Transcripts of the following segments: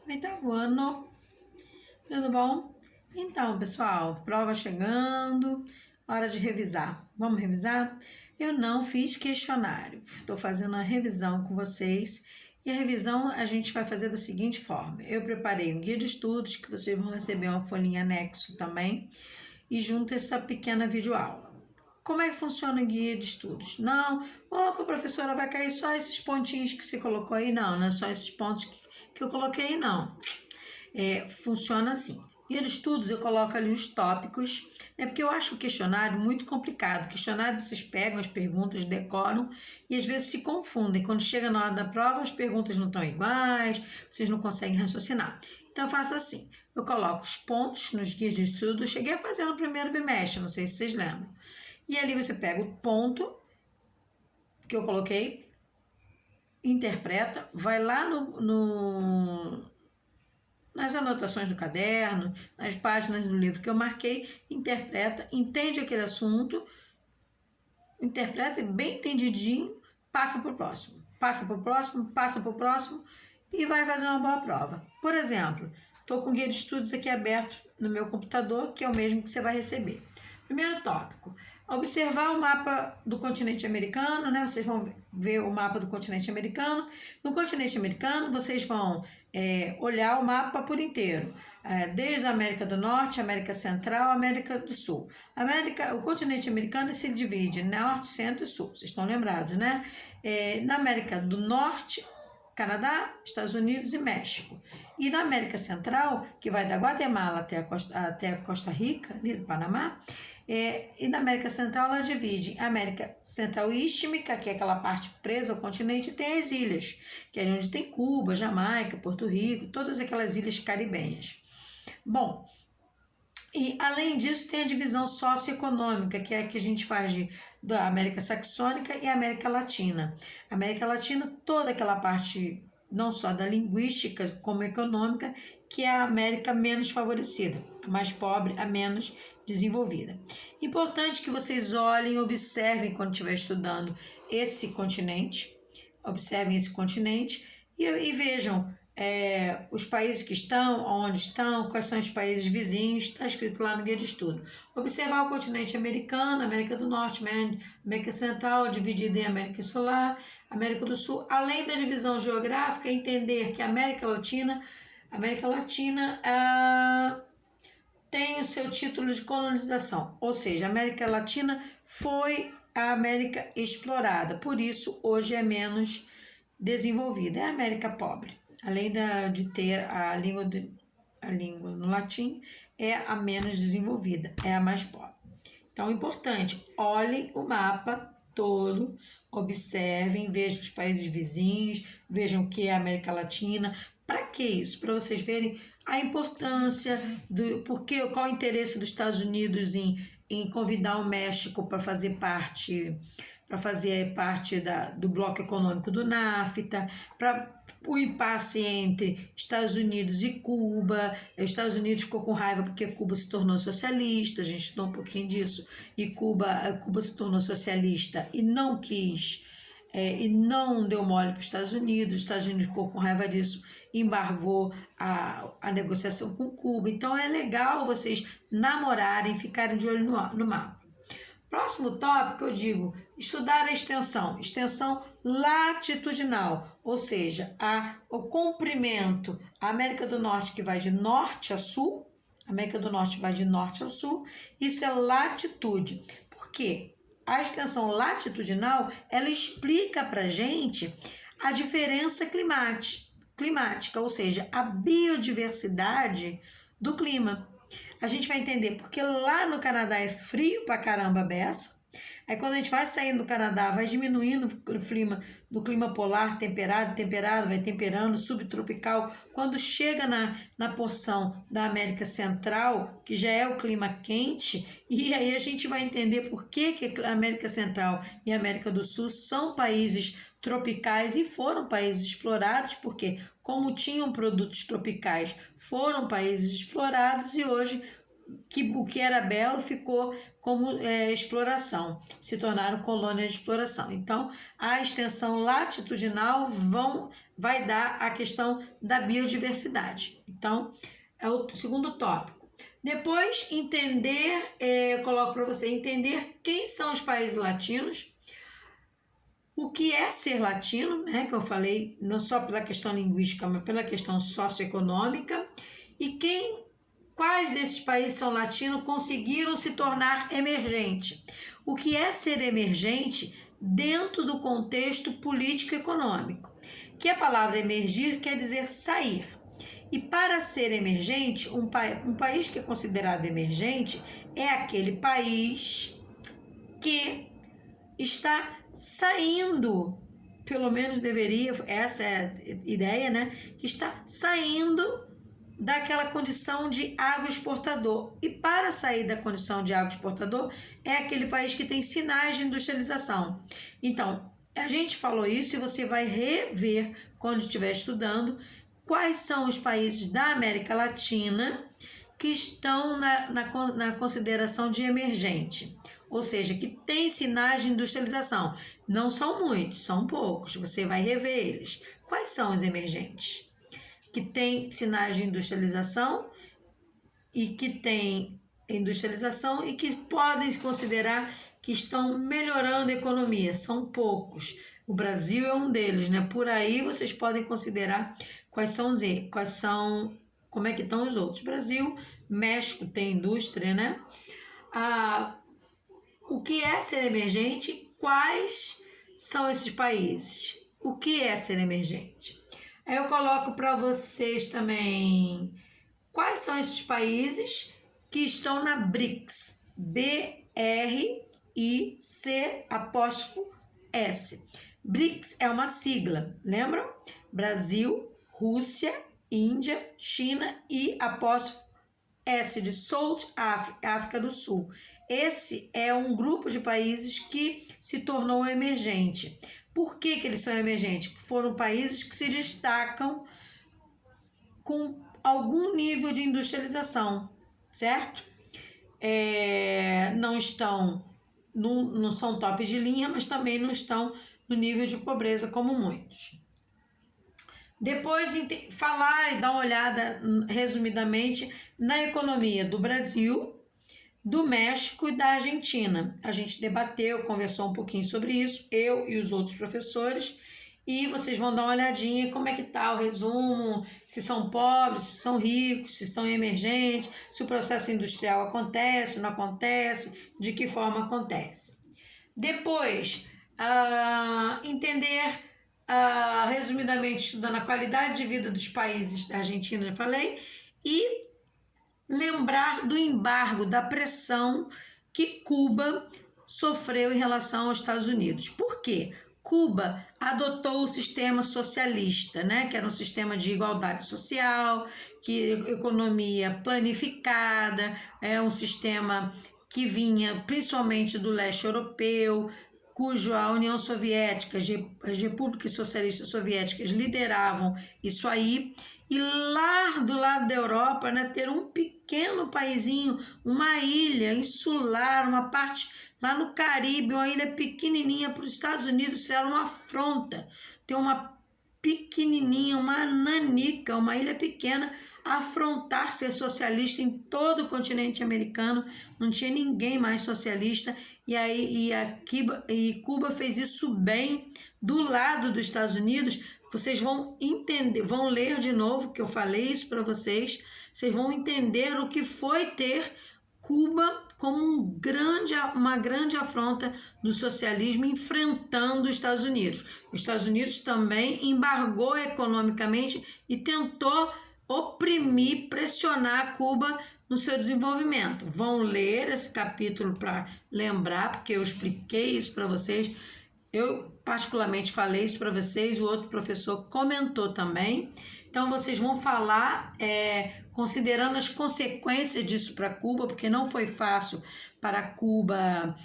Oitavo ano, tudo bom? Então, pessoal, prova chegando, hora de revisar. Vamos revisar? Eu não fiz questionário, estou fazendo a revisão com vocês e a revisão a gente vai fazer da seguinte forma: eu preparei um guia de estudos que vocês vão receber uma folhinha anexo também e junto essa pequena videoaula. Como é que funciona o guia de estudos? Não, opa, professora, vai cair só esses pontinhos que você colocou aí? Não, não é só esses pontos que eu coloquei aí, não. Funciona assim. Guia de estudos, eu coloco ali os tópicos, porque eu acho o questionário muito complicado. O questionário vocês pegam as perguntas, decoram e às vezes se confundem. Quando chega na hora da prova, as perguntas não estão iguais, vocês não conseguem raciocinar. Então eu faço assim, eu coloco os pontos nos guias de estudo, eu cheguei a fazer no primeiro bimestre, não sei se vocês lembram. E ali você pega o ponto que eu coloquei, interpreta, vai lá nas anotações do caderno, nas páginas do livro que eu marquei, interpreta, entende aquele assunto, interpreta bem entendidinho, passa para o próximo, passa para o próximo, passa para o próximo e vai fazer uma boa prova. Por exemplo, estou com o guia de estudos aqui aberto no meu computador, que é o mesmo que você vai receber. Primeiro tópico, observar o mapa do continente americano, né? Vocês vão ver o mapa do continente americano. No continente americano, vocês vão olhar o mapa por inteiro, desde a América do Norte, América Central, América do Sul. O continente americano se divide em Norte, Centro e Sul, vocês estão lembrados, né? Na América do Norte, Canadá, Estados Unidos e México. E na América Central, que vai da Guatemala até a Costa Rica, ali do Panamá, e na América Central ela divide a América Central Istmica, que é aquela parte presa ao continente, e tem as ilhas, que é onde tem Cuba, Jamaica, Porto Rico, todas aquelas ilhas caribenhas. Bom, e além disso tem a divisão socioeconômica, que é a que a gente faz da América Saxônica e América Latina. A América Latina, toda aquela parte não só da linguística como econômica, que é a América menos favorecida, a mais pobre, a menos desenvolvida. Importante que vocês olhem, observem quando estiver estudando esse continente, observem esse continente e vejam os países que estão, onde estão, quais são os países vizinhos, está escrito lá no guia de estudo. Observar o continente americano, América do Norte, América Central, dividida em América Insular, América do Sul, além da divisão geográfica, entender que a América Latina tem o seu título de colonização, ou seja, a América Latina foi a América explorada, por isso hoje é menos desenvolvida, é a América pobre. Além de ter a língua no latim, é a menos desenvolvida, é a mais pobre. Então, é importante, olhem o mapa todo, observem, vejam os países vizinhos, vejam o que é a América Latina. Para que isso? Para vocês verem a importância, qual o interesse dos Estados Unidos em convidar o México para fazer parte do bloco econômico do NAFTA, para o impasse entre Estados Unidos e Cuba. Os Estados Unidos ficou com raiva porque Cuba se tornou socialista, a gente estudou um pouquinho disso, e Cuba se tornou socialista e não quis, e não deu mole para os Estados Unidos ficou com raiva disso, embargou a negociação com Cuba. Então é legal vocês namorarem, ficarem de olho no mapa. Próximo tópico, eu digo, estudar a extensão latitudinal, ou seja, o comprimento, a América do Norte que vai de norte a sul, isso é latitude. Por quê? A extensão latitudinal, ela explica para gente a diferença climática, ou seja, a biodiversidade do clima. A gente vai entender porque lá no Canadá é frio pra caramba beça. Aí quando a gente vai saindo do Canadá, vai diminuindo do clima polar, temperado, vai temperando, subtropical. Quando chega na porção da América Central, que já é o clima quente, e aí a gente vai entender por que a América Central e a América do Sul são países tropicais e foram países explorados, porque como tinham produtos tropicais, foram países explorados e hoje que o que era belo ficou como exploração, se tornaram colônias de exploração. Então, a extensão latitudinal vai dar a questão da biodiversidade. Então, é o segundo tópico. Depois, eu coloco para você entender quem são os países latinos, o que é ser latino, né, que eu falei, não só pela questão linguística, mas pela questão socioeconômica, e quais desses países são latinos conseguiram se tornar emergente. O que é ser emergente dentro do contexto político-econômico? Que a palavra emergir quer dizer sair. E para ser emergente, um país que é considerado emergente é aquele país que está saindo, pelo menos deveria, essa é a ideia, né? Que está saindo daquela condição de agroexportador. E para sair da condição de agroexportador, é aquele país que tem sinais de industrialização. Então, a gente falou isso e você vai rever quando estiver estudando quais são os países da América Latina que estão na consideração de emergente. Ou seja, que tem sinais de industrialização. Não são muitos, são poucos. Você vai rever eles. Quais são os emergentes? Que tem sinais de industrialização e que tem industrialização e que podem se considerar que estão melhorando a economia. São poucos. O Brasil é um deles, né? Por aí vocês podem considerar como é que estão os outros. Brasil, México tem indústria, né? O que é ser emergente? Quais são esses países? O que é ser emergente? Aí eu coloco para vocês também quais são esses países que estão na BRICS. BRIC''S. BRICS é uma sigla, lembram? Brasil, Rússia, Índia, China e S de South África, África do Sul. Esse é um grupo de países que se tornou emergente. Por que eles são emergentes? Foram países que se destacam com algum nível de industrialização, certo? Não são top de linha, mas também não estão no nível de pobreza como muitos. Depois, falar e dar uma olhada, resumidamente, na economia do Brasil, do México e da Argentina. A gente debateu, conversou um pouquinho sobre isso, eu e os outros professores, e vocês vão dar uma olhadinha como é que está o resumo, se são pobres, se são ricos, se estão emergentes, se o processo industrial acontece, não acontece, de que forma acontece. Depois, entender, resumidamente, estudando a qualidade de vida dos países da Argentina, eu falei, e lembrar do embargo, da pressão que Cuba sofreu em relação aos Estados Unidos. Por quê? Cuba adotou o sistema socialista, né? Que era um sistema de igualdade social, que economia planificada, é um sistema que vinha principalmente do leste europeu, cujo a União Soviética, as repúblicas socialistas soviéticas lideravam isso aí. E lá do lado da Europa, né, ter um pequeno paizinho, uma ilha insular, uma parte lá no Caribe, uma ilha pequenininha para os Estados Unidos, isso era uma afronta. Ter uma pequenininha, uma nanica, uma ilha pequena, afrontar ser socialista em todo o continente americano, não tinha ninguém mais socialista, e Cuba fez isso bem do lado dos Estados Unidos. Vocês vão entender, vão ler de novo, que eu falei isso para vocês, vocês vão entender o que foi ter Cuba como uma grande afronta do socialismo enfrentando os Estados Unidos. Os Estados Unidos também embargou economicamente e tentou oprimir, pressionar Cuba no seu desenvolvimento. Vão ler esse capítulo para lembrar, porque eu expliquei isso para vocês. Eu particularmente falei isso para vocês, o outro professor comentou também. Então, vocês vão falar, considerando as consequências disso para Cuba, porque não foi fácil para Cuba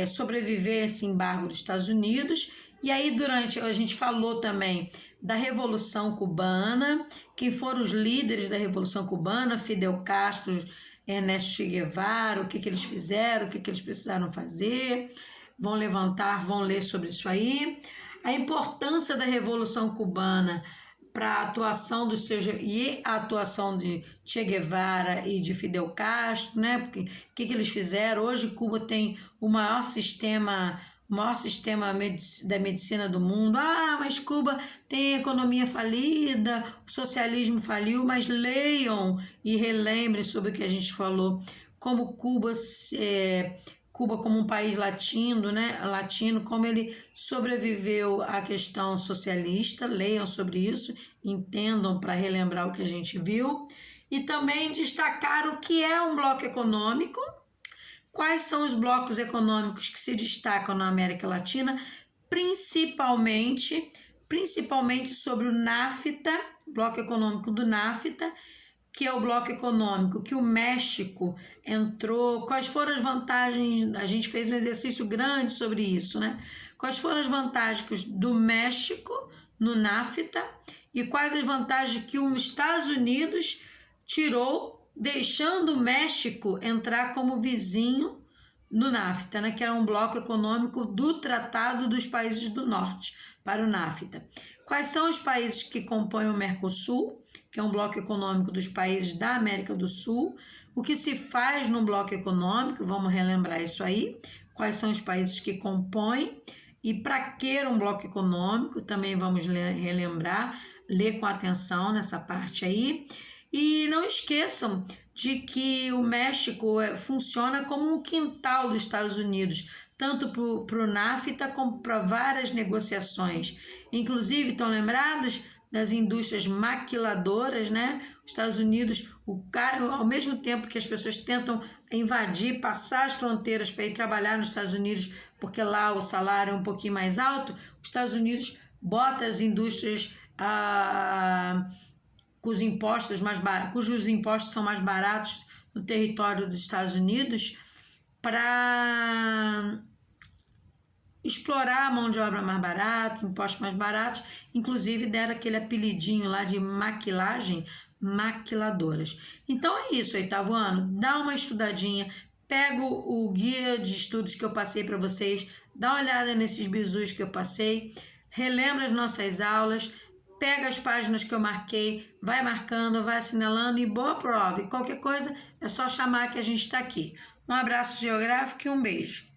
sobreviver a esse embargo dos Estados Unidos. E aí, a gente falou também da Revolução Cubana, quem foram os líderes da Revolução Cubana, Fidel Castro, Ernesto Che Guevara, o que eles fizeram, o que eles precisaram fazer. Vão levantar, vão ler sobre isso aí. A importância da Revolução Cubana para a atuação dos seus e a atuação de Che Guevara e de Fidel Castro, né? Porque o que eles fizeram? Hoje Cuba tem o maior sistema da medicina do mundo. Ah, mas Cuba tem economia falida, o socialismo faliu, mas leiam e relembrem sobre o que a gente falou, como Cuba como um país latino, né? Como ele sobreviveu à questão socialista. Leiam sobre isso, entendam para relembrar o que a gente viu. E também destacar o que é um bloco econômico, quais são os blocos econômicos que se destacam na América Latina, principalmente sobre o NAFTA, bloco econômico do NAFTA, que é o bloco econômico que o México entrou, quais foram as vantagens, a gente fez um exercício grande sobre isso, né? Quais foram as vantagens do México no NAFTA e quais as vantagens que os Estados Unidos tirou, deixando o México entrar como vizinho no NAFTA, né? Que é um bloco econômico do Tratado dos Países do Norte para o NAFTA. Quais são os países que compõem o Mercosul, que é um bloco econômico dos países da América do Sul? O que se faz no bloco econômico? Vamos relembrar isso aí. Quais são os países que compõem? E para que um bloco econômico? Também vamos relembrar, ler com atenção nessa parte aí. E não esqueçam de que o México funciona como um quintal dos Estados Unidos, tanto para o NAFTA como para várias negociações. Inclusive, estão lembrados das indústrias maquiladoras, né? Os Estados Unidos, ao mesmo tempo que as pessoas tentam invadir, passar as fronteiras para ir trabalhar nos Estados Unidos, porque lá o salário é um pouquinho mais alto, os Estados Unidos bota as indústrias cujos impostos são mais baratos no território dos Estados Unidos, para explorar a mão de obra mais barata, impostos mais baratos, inclusive deram aquele apelidinho lá de maquiladoras. Então é isso, 8º ano, dá uma estudadinha, pega o guia de estudos que eu passei para vocês, dá uma olhada nesses bizus que eu passei, relembra as nossas aulas, pega as páginas que eu marquei, vai marcando, vai assinalando e boa prova. E qualquer coisa é só chamar que a gente está aqui. Um abraço geográfico e um beijo.